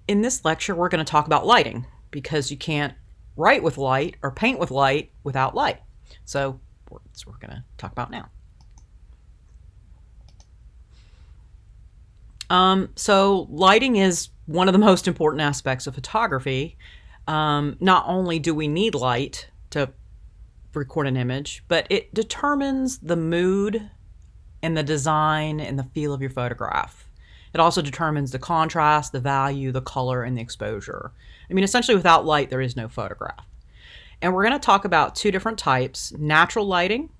In this lecture, we're going to talk about lighting because you can't write with light or paint with light without light. So that's what we're going to talk about now. So lighting is one of the most important aspects of photography. Not only do we need light to record an image, but it determines the mood and the design and the feel of your photograph. It also determines the contrast, the value, the color, and the exposure. I mean, essentially without light, there is no photograph. And we're going to talk about two different types: natural lighting,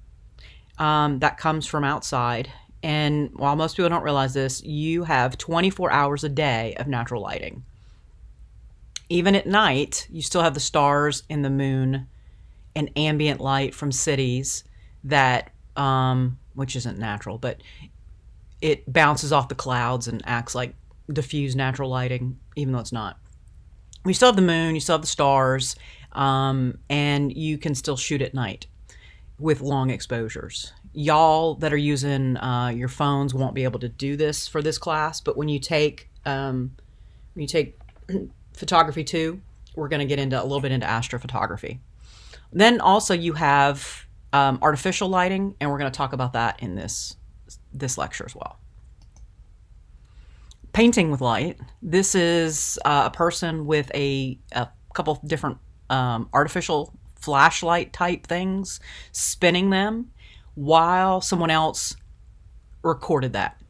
that comes from outside. And while most people don't realize this, you have 24 hours a day of natural lighting. Even at night, you still have the stars and the moon and ambient light from cities that, which isn't natural, but it bounces off the clouds and acts like diffused natural lighting, even though it's not. We still have the moon, you still have the stars, and you can still shoot at night with long exposures. Y'all that are using your phones won't be able to do this for this class, but when you take photography 2, we're going to get into a little bit into astrophotography. Then also you have artificial lighting, and we're going to talk about that in this lecture as well. Painting with light. This is a person with a couple different artificial flashlight type things, spinning them while someone else recorded that.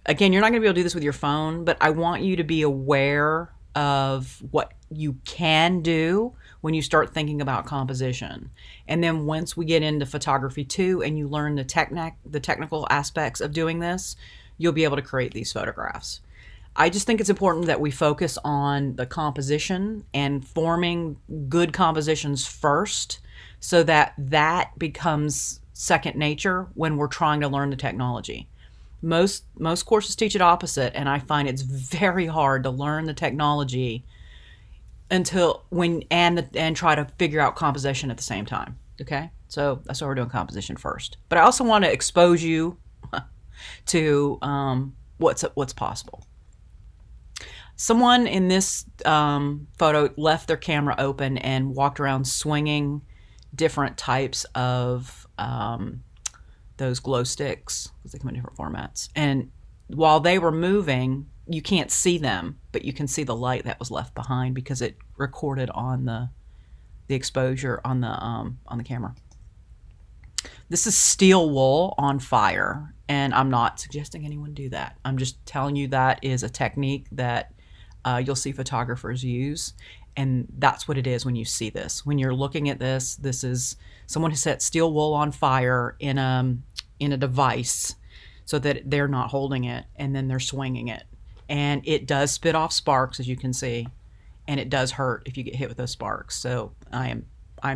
Again, you're not going to be able to do this with your phone, but I want you to be aware of what you can do when you start thinking about composition. And then once we get into photography 2 and you learn the technical aspects of doing this, you'll be able to create these photographs. I just think it's important that we focus on the composition and forming good compositions first, so that becomes second nature when we're trying to learn the technology. Most courses teach it opposite, and I find it's very hard to learn the technology and try to figure out composition at the same time. Okay, so that's why we're doing composition first. But I also want to expose you to what's possible. Someone in this photo left their camera open and walked around swinging different types of those glow sticks, because they come in different formats. And while they were moving, you can't see them, but you can see the light that was left behind because it recorded on the exposure on the camera. This is steel wool on fire, and I'm not suggesting anyone do that. I'm just telling you that is a technique that you'll see photographers use, and that's what it is when you see this. When you're looking at this, this is someone who set steel wool on fire in a device so that they're not holding it, and then they're swinging it. And it does spit off sparks, as you can see, and it does hurt if you get hit with those sparks. So I'm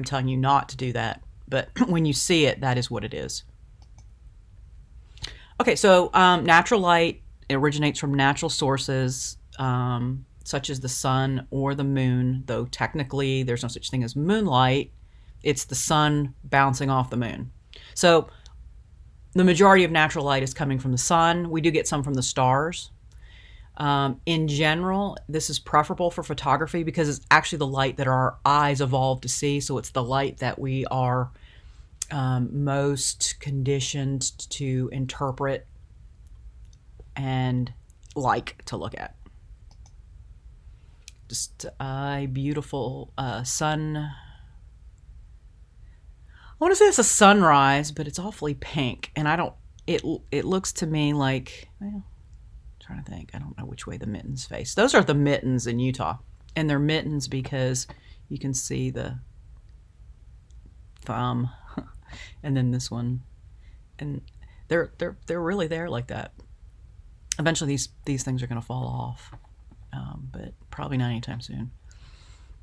telling you not to do that. But when you see it, that is what it is. Okay, so natural light, it originates from natural sources, such as the sun or the moon, though technically there's no such thing as moonlight. It's the sun bouncing off the moon. So the majority of natural light is coming from the sun. We do get some from the stars. In general, this is preferable for photography because it's actually the light that our eyes evolved to see. So it's the light that we are most conditioned to interpret and like to look at. Just a beautiful sun. I want to say it's a sunrise, but it's awfully pink, and it looks to me like, well, trying to think. I don't know which way the mittens face. Those are the mittens in Utah, and they're mittens because you can see the thumb, and then this one, and they're really there like that. Eventually, these things are going to fall off, but probably not anytime soon.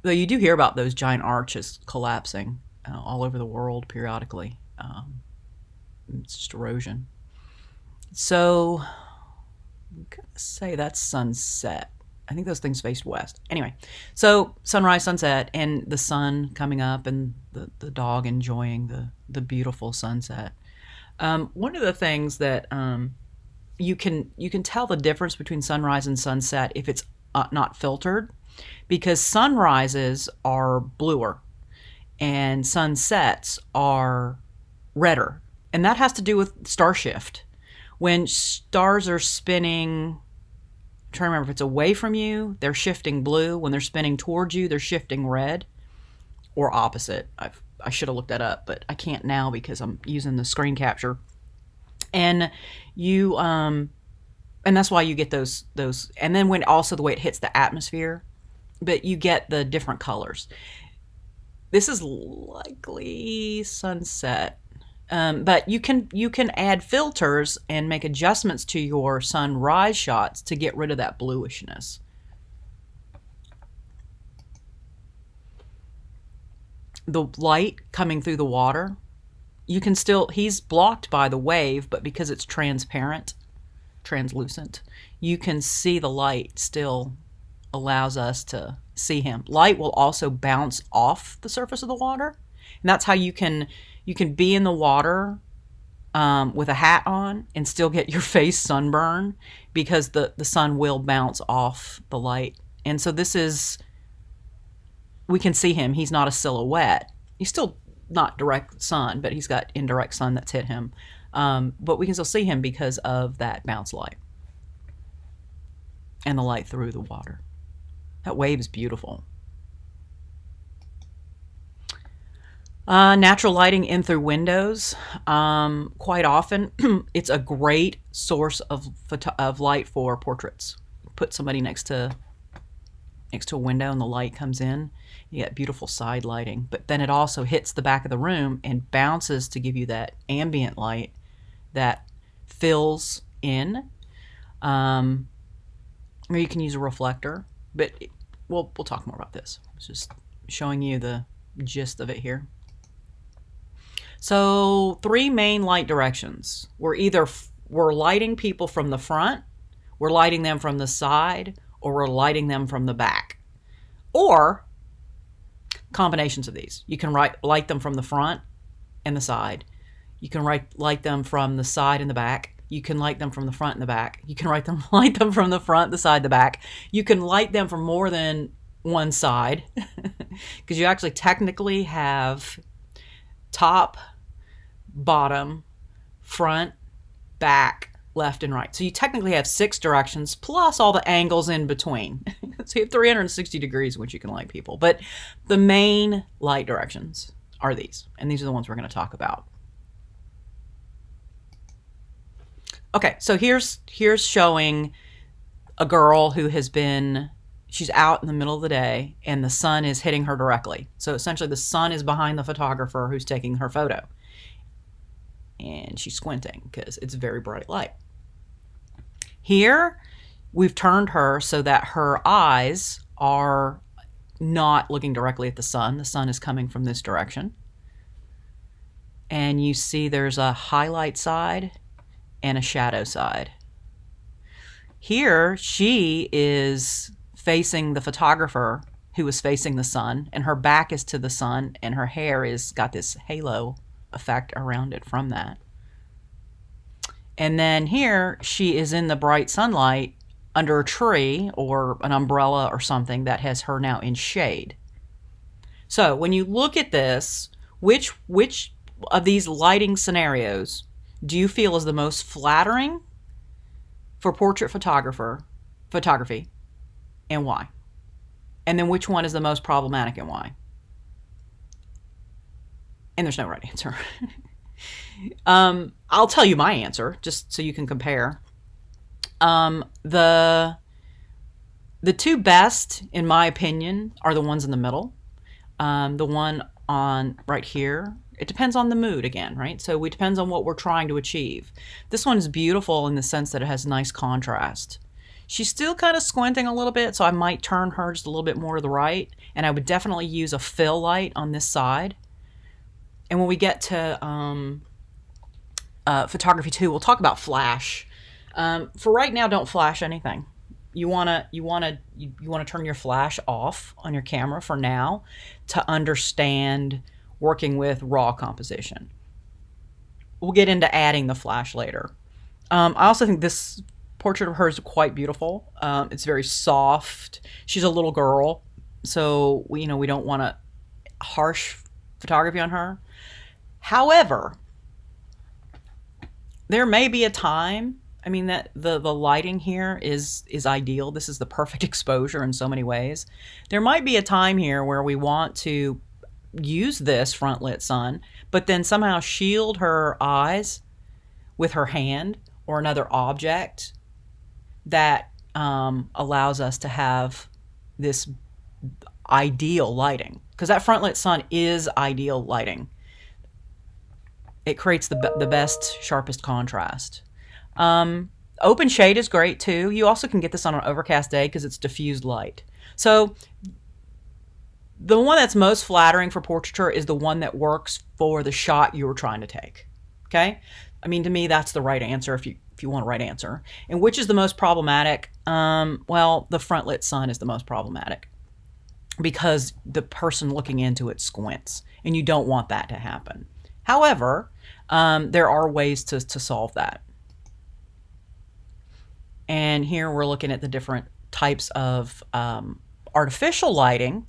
Though you do hear about those giant arches collapsing all over the world periodically. It's just erosion. So I'm going to say that's sunset. I think those things faced west. Anyway, so sunrise, sunset, and the sun coming up, and the dog enjoying the beautiful sunset. One of the things that you can tell the difference between sunrise and sunset if it's not filtered, because sunrises are bluer and sunsets are redder. And that has to do with star shift. When stars are spinning, I'm trying to remember if it's away from you, they're shifting blue. When they're spinning towards you, they're shifting red, or opposite. I should have looked that up, but I can't now because I'm using the screen capture. And you and that's why you get those and then when also the way it hits the atmosphere, but you get the different colors. This is likely sunset. But you can add filters and make adjustments to your sunrise shots to get rid of that bluishness. The light coming through the water, you can still, he's blocked by the wave, but because it's translucent, you can see the light still allows us to see him. Light will also bounce off the surface of the water, and that's how you can be in the water with a hat on and still get your face sunburn, because the sun will bounce off the light. And so we can see him. He's not a silhouette. He's still not direct sun, but he's got indirect sun that's hit him. But we can still see him because of that bounce light and the light through the water. That wave is beautiful. Natural lighting in through windows. Quite often, it's a great source of light for portraits. Put somebody next to a window and the light comes in. You get beautiful side lighting, but then it also hits the back of the room and bounces to give you that ambient light that fills in. Or you can use a reflector, but we'll talk more about this. It's just showing you the gist of it here. So 3 main light directions. We're lighting people from the front, we're lighting them from the side, or we're lighting them from the back. Or combinations of these. You can light them from the front and the side. You can light them from the side and the back. You can light them from the front and the back. You can light them from the front, the side, the back. You can light them from more than one side, because you actually technically have top, bottom, front, back, left, and right. So you technically have 6 directions plus all the angles in between. So you have 360 degrees in which you can light people. But the main light directions are these, and these are the ones we're going to talk about. Okay, so here's showing a girl who she's out in the middle of the day and the sun is hitting her directly. So essentially the sun is behind the photographer who's taking her photo. And she's squinting because it's very bright light. Here, we've turned her so that her eyes are not looking directly at the sun. The sun is coming from this direction. And you see there's a highlight side and a shadow side. Here, she is facing the photographer who is facing the sun, and her back is to the sun, and her hair is got this halo effect around it from that. And then here, she is in the bright sunlight under a tree or an umbrella or something that has her now in shade. So when you look at this, which of these lighting scenarios do you feel is the most flattering for portrait photography, and why? And then which one is the most problematic and why? And there's no right answer. I'll tell you my answer just so you can compare. The 2 best, in my opinion, are the ones in the middle. The one on right here, it depends on the mood again, right? So it depends on what we're trying to achieve. This one is beautiful in the sense that it has nice contrast. She's still kind of squinting a little bit, so I might turn her just a little bit more to the right, and I would definitely use a fill light on this side. And when we get to photography 2, we'll talk about flash. For right now, don't flash anything. You wanna turn your flash off on your camera for now to understand working with raw composition. We'll get into adding the flash later. I also think this portrait of her is quite beautiful. It's very soft. She's a little girl, so we don't want to harsh photography on her. However, there may be a time. I mean, that the lighting here is ideal. This is the perfect exposure in so many ways. There might be a time here where we want to use this front lit sun, but then somehow shield her eyes with her hand or another object that allows us to have this ideal lighting, because that front lit sun is ideal lighting. It creates the best, sharpest contrast. Open shade is great too. You also can get this on an overcast day because it's diffused light. So the one that's most flattering for portraiture is the one that works for the shot you were trying to take. Okay? I mean, to me, that's the right answer if you want a right answer. And which is the most problematic? Well, the front lit sun is the most problematic because the person looking into it squints, and you don't want that to happen. However, there are ways to solve that. And here we're looking at the different types of artificial lighting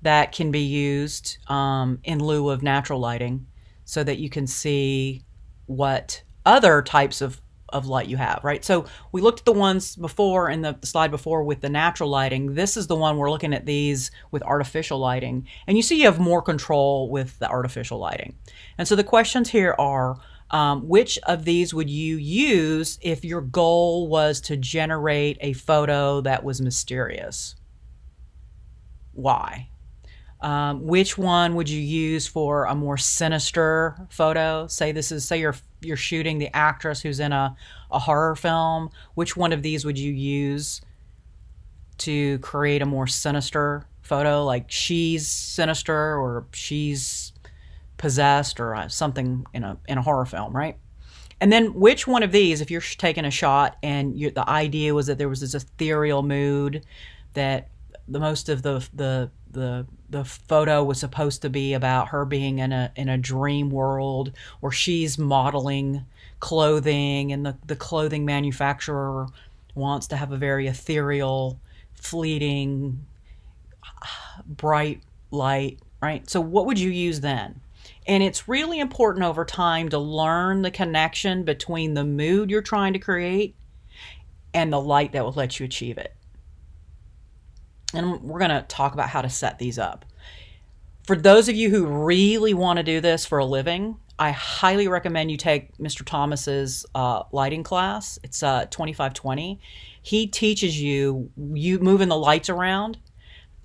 that can be used in lieu of natural lighting, so that you can see what other types of light you have, right? So we looked at the ones before in the slide before with the natural lighting. This is the one we're looking at these with artificial lighting. And you see you have more control with the artificial lighting. And so the questions here are, which of these would you use if your goal was to generate a photo that was mysterious? Why? Which one would you use for a more sinister photo? Say you're shooting the actress who's in a horror film. Which one of these would you use to create a more sinister photo? Like she's sinister, or she's possessed, or something in a horror film, right? And then which one of these, if you're taking a shot and the idea was that there was this ethereal mood, that the most of the photo was supposed to be about her being in a dream world, or she's modeling clothing, and the clothing manufacturer wants to have a very ethereal, fleeting, bright light, right? So what would you use then? And it's really important over time to learn the connection between the mood you're trying to create and the light that will let you achieve it. And we're going to talk about how to set these up. For those of you who really want to do this for a living, I highly recommend you take Mr. Thomas's lighting class. It's 2520. He teaches you moving the lights around,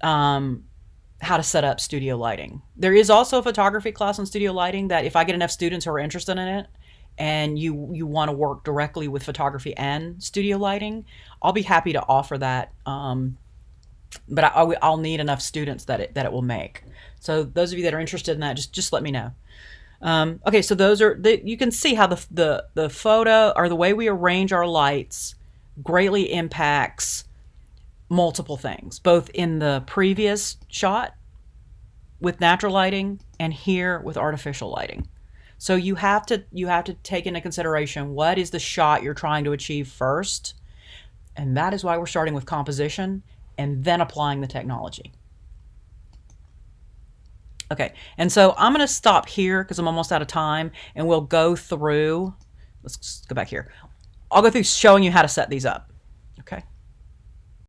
how to set up studio lighting. There is also a photography class on studio lighting that if I get enough students who are interested in it, and you want to work directly with photography and studio lighting, I'll be happy to offer that. But I'll need enough students that it will make. So those of you that are interested in that, just let me know. Okay, so those are you can see how the photo, or the way we arrange our lights, greatly impacts multiple things, both in the previous shot with natural lighting and here with artificial lighting. So you have to take into consideration what is the shot you're trying to achieve first, and that is why we're starting with composition and then applying the technology. Okay, and so I'm going to stop here because I'm almost out of time, and we'll go through, let's go back here. I'll go through showing you how to set these up.